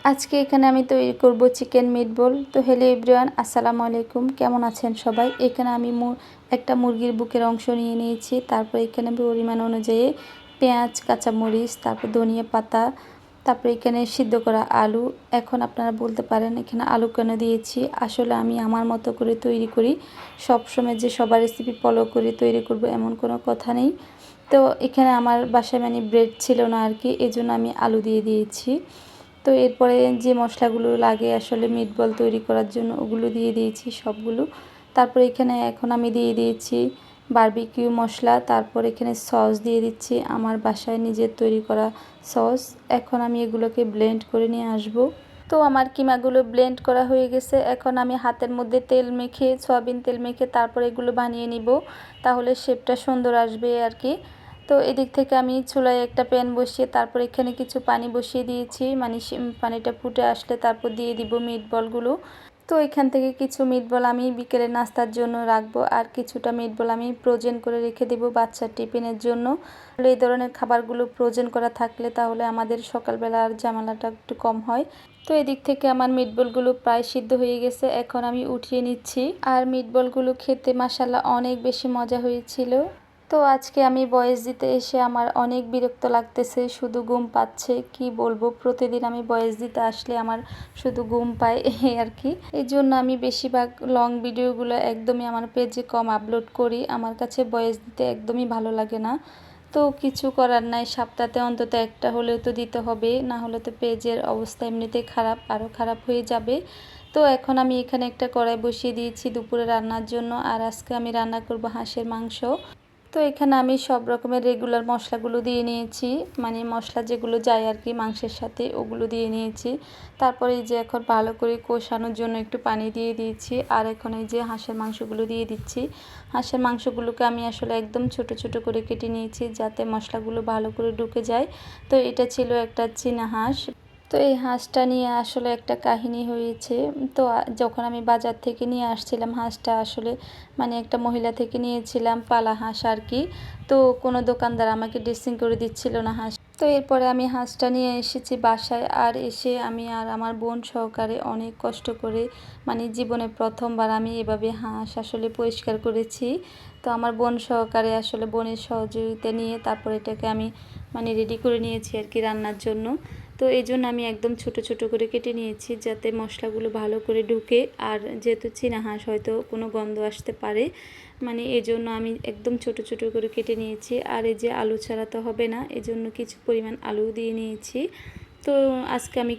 আজকে এখানে আমি তৈরি করব চিকেন মিটবল। তো হ্যালো এভরিওয়ান, আসসালামু আলাইকুম। কেমন আছেন সবাই? এখানে আমি একটা মুরগির বুকের অংশ নিয়ে নিয়েছি। তারপর এখানে পরিমাণ অনুযায়ী পেঁয়াজ, কাঁচামরিচ, তারপর ধনিয়া পাতা, তারপর এখানে সিদ্ধ করা আলু। এখন আপনারা বলতে পারেন এখানে আলু কেন দিয়েছি। আসলে আমি আমার মতো করে তৈরি করি। সবসময় যে সবার রেসিপি ফলো করে তৈরি করব এমন কোনো কথা নেই। তো এখানে আমার বাসায় ব্রেড ছিল না আর কি, এজন্য আমি আলু দিয়ে দিয়েছি। তো এরপরে যে মশলাগুলো লাগে আসলে মিটবল তৈরি করার জন্য ওগুলো দিয়ে দিয়েছি সবগুলো। তারপর এখানে এখন আমি দিয়ে দিয়েছি বারবিকিউ মশলা। তারপর এখানে সস দিয়ে দিচ্ছি, আমার বাসায় নিজের তৈরি করা সস। এখন আমি এগুলোকে ব্লেন্ড করে নিয়ে আসব। তো আমার কিমাগুলো ব্লেন্ড করা হয়ে গেছে। এখন আমি হাতের মধ্যে তেল মেখে, সয়াবিন তেল মেখে তারপর এগুলো বানিয়ে নিব, তাহলে শেপটা সুন্দর আসবে আর কি। তো এদিক থেকে আমি চুলায় একটা প্যান বসিয়ে তারপর এখানে কিছু পানি বসিয়ে দিয়েছি, পানিটা ফুটে আসলে তারপর দিয়ে দিব মিটবলগুলো। তো এখান থেকে কিছু মিটবল আমি বিকেলে নাস্তার জন্য রাখবো, আর কিছুটা মিটবল আমি ফ্রোজেন করে রেখে দেবো বাচ্চার টিফিনের জন্য। এই ধরনের খাবারগুলো ফ্রোজেন করা থাকলে তাহলে আমাদের সকালবেলা আর ঝামেলাটা একটু কম হয়। তো এদিক থেকে আমার মিটবলগুলো প্রায় সিদ্ধ হয়ে গেছে, এখন আমি উঠিয়ে নিচ্ছি। আর মিটবলগুলো খেতে মাশাআল্লাহ অনেক বেশি মজা হয়েছিল। তো আজকে আমি ভয়েস দিতে এসে আমার অনেক বিরক্ত লাগতেছে, শুধু ঘুম পাচ্ছে। কি বলবো, প্রতিদিন আমি ভয়েস দিতে আসলে আমার শুধু ঘুম পায় এই আর কি। এই জন্য আমি বেশিরভাগ লং ভিডিওগুলো একদমই আমার পেজে কম আপলোড করি। আমার কাছে ভয়েস দিতে একদমই ভালো লাগে না। তো কিছু করার নাই, সপ্তাহে অন্তত একটা হলেও তো দিতে হবে, না হলে তো পেজের অবস্থা এমনিতেই খারাপ, আরও খারাপ হয়ে যাবে। তো এখন আমি এখানে একটা কড়াই বসিয়ে দিয়েছি দুপুরে রান্নার জন্য। আর আজকে আমি রান্না করব হাঁসের মাংস। তো এখানে আমি সব রকমের রেগুলার মশলাগুলো দিয়ে নিয়েছি, মশলা যেগুলো যায় আর কি মাংসের সাথে, ওগুলো দিয়ে নিয়েছি। তারপরে এই যে এখন ভালো করে কষানোর জন্য একটু পানি দিয়ে দিয়েছি। আর এখন এই যে হাঁসের মাংসগুলো দিয়ে দিচ্ছি। হাঁসের মাংসগুলোকে আমি আসলে একদম ছোট ছোট করে কেটে নিয়েছি যাতে মশলাগুলো ভালো করে ঢুকে যায়। তো এটা ছিল একটা চীনা হাঁস। তো এই হাঁসটা নিয়ে আসলে একটা কাহিনী হয়েছে। তো যখন আমি বাজার থেকে নিয়ে আসছিলাম হাঁসটা, আসলে একটা মহিলা থেকে নিয়েছিলাম পালা হাঁস আর কি। তো কোনো দোকানদার আমাকে ড্রেসিং করে দিচ্ছিল না হাঁস। তো এরপরে আমি হাঁসটা নিয়ে এসেছি বাসায়। আর এসে আমি আর আমার বোন সহকারে অনেক কষ্ট করে, জীবনে প্রথমবার আমি এভাবে হাঁস আসলে পরিষ্কার করেছি। তো আমার বোন সহকারে আসলে বোনের সহযোগিতা নিয়ে তারপর এটাকে আমি রেডি করে নিয়েছি আর কি রান্নার জন্য। তো এই জন্য আমি একদম ছোট ছোট করে কেটে নিয়েছি যাতে মশলাগুলো ভালো করে ঢুকে। আর যেহেতু চীনা হাঁস হয়তো কোনো গন্ধ আসতে পারে, এই জন্য আমি একদম ছোট ছোট করে কেটে নিয়েছি। আর এই যে আলু ছাড়া তো হবে না, এজন্য কিছু পরিমাণ আলু দিয়ে নিয়েছি। তো আজকে আমি